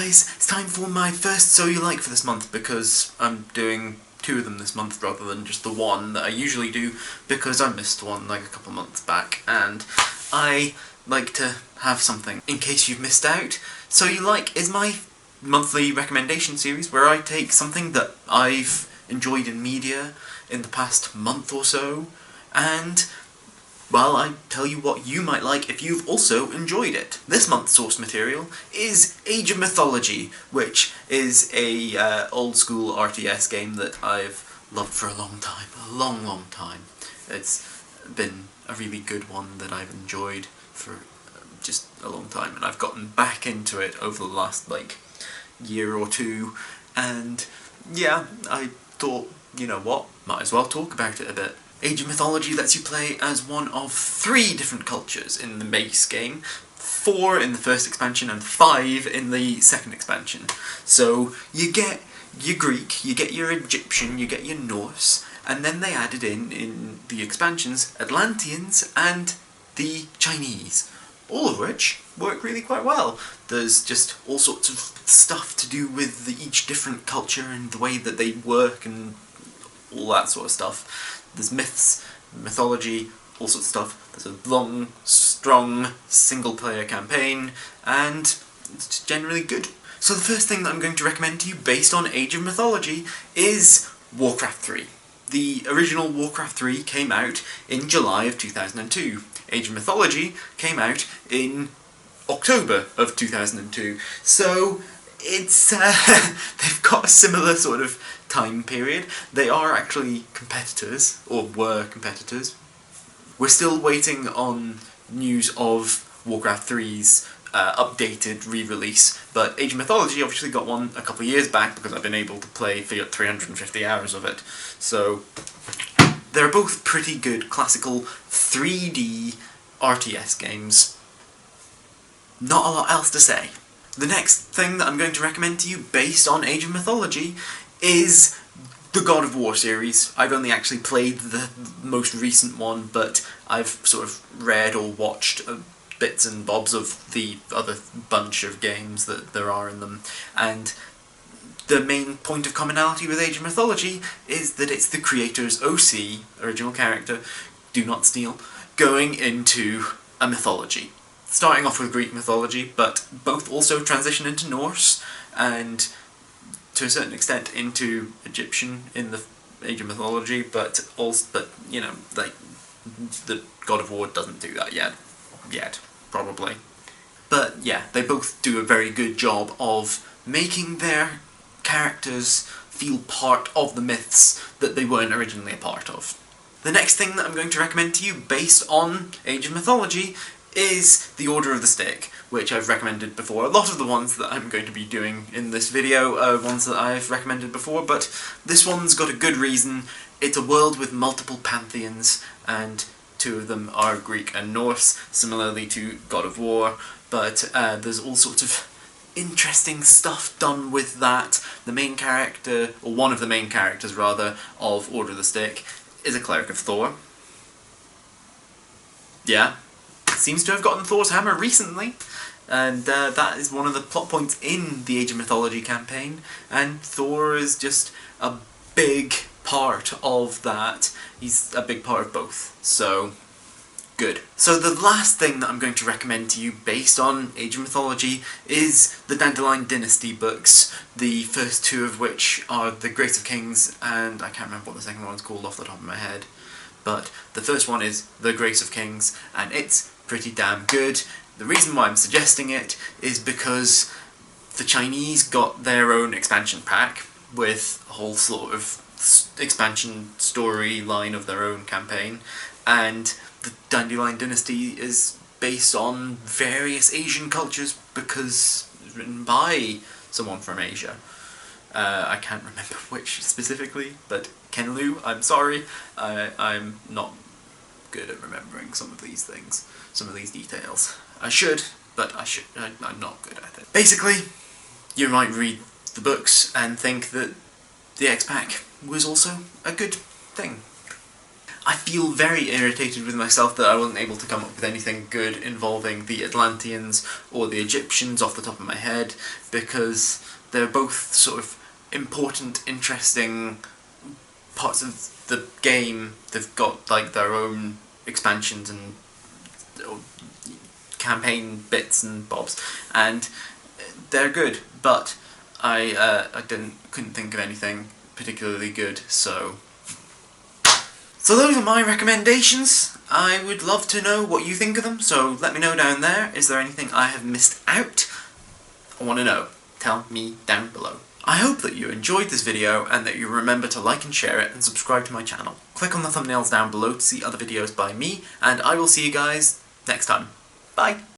guys, it's time for my first So You Like for this month, because I'm doing 2 of them this month rather than just the one that I usually do, because I missed one like a couple months back, and I like to have something in case you've missed out. So You Like is my monthly recommendation series where I take something that I've enjoyed in media in the past month or so, and well, I tell you what you might like if you've also enjoyed it. This month's source material is Age of Mythology, which is a old school RTS game that I've loved for a long time. A long, long time. It's been a really good one that I've enjoyed for just a long time, and I've gotten back into it over the last, year or two, and yeah, I thought, you know what, might as well talk about it a bit. Age of Mythology lets you play as one of 3 different cultures in the base game, 4 in the first expansion and 5 in the second expansion. So you get your Greek, you get your Egyptian, you get your Norse, and then they added in the expansions Atlanteans and the Chinese, all of which work really quite well. There's just all sorts of stuff to do with each different culture and the way that they work and all that sort of stuff. There's myths, mythology, all sorts of stuff. There's a long, strong, single-player campaign, and it's generally good. So the first thing that I'm going to recommend to you based on Age of Mythology is Warcraft III. The original Warcraft III came out in July of 2002. Age of Mythology came out in October of 2002. So it's they've got a similar sort of time period. They are actually competitors, or were competitors. We're still waiting on news of Warcraft 3's updated re-release, but Age of Mythology obviously got one a couple of years back because I've been able to play 350 hours of it. So they're both pretty good classical 3D RTS games. Not a lot else to say. The next thing that I'm going to recommend to you based on Age of Mythology is the God of War series. I've only actually played the most recent one, but I've sort of read or watched bits and bobs of the other bunch of games that there are in them, and the main point of commonality with Age of Mythology is that it's the creator's OC, original character, do not steal, going into a mythology. Starting off with Greek mythology, but both also transition into Norse, and to a certain extent into Egyptian in the Age of Mythology, but you know, the God of War doesn't do that yet, probably. But yeah, they both do a very good job of making their characters feel part of the myths that they weren't originally a part of. The next thing that I'm going to recommend to you based on Age of Mythology is The Order of the Stick, which I've recommended before. A lot of the ones that I'm going to be doing in this video are ones that I've recommended before, but this one's got a good reason. It's a world with multiple pantheons, and 2 of them are Greek and Norse, similarly to God of War, but there's all sorts of interesting stuff done with that. The main character, or one of the main characters rather, of Order of the Stick is a cleric of Thor. Yeah. Seems to have gotten Thor's hammer recently, and that is one of the plot points in the Age of Mythology campaign, and Thor is just a big part of that. He's a big part of both, so good. So the last thing that I'm going to recommend to you based on Age of Mythology is the Dandelion Dynasty books, the first 2 of which are The Grace of Kings, and I can't remember what the second one's called off the top of my head, but the first one is The Grace of Kings, and it's pretty damn good. The reason why I'm suggesting it is because the Chinese got their own expansion pack with a whole sort of expansion storyline of their own campaign, and the Dandelion Dynasty is based on various Asian cultures because it's written by someone from Asia. I can't remember which specifically, but Ken Liu, I'm sorry, I'm not good at remembering some of these things, some of these details. I should, but I'm not good at it. Basically, you might read the books and think that the X-Pack was also a good thing. I feel very irritated with myself that I wasn't able to come up with anything good involving the Atlanteans or the Egyptians off the top of my head, because they're both sort of important, interesting parts of the game. They've got like their own expansions and campaign bits and bobs, and they're good, but I couldn't think of anything particularly good, so those are my recommendations. I would love to know what you think of them, so let me know down there. Is there anything I have missed out? I want to know. Tell me down below. I hope that you enjoyed this video and that you remember to like and share it and subscribe to my channel. Click on the thumbnails down below to see other videos by me, and I will see you guys next time. Bye!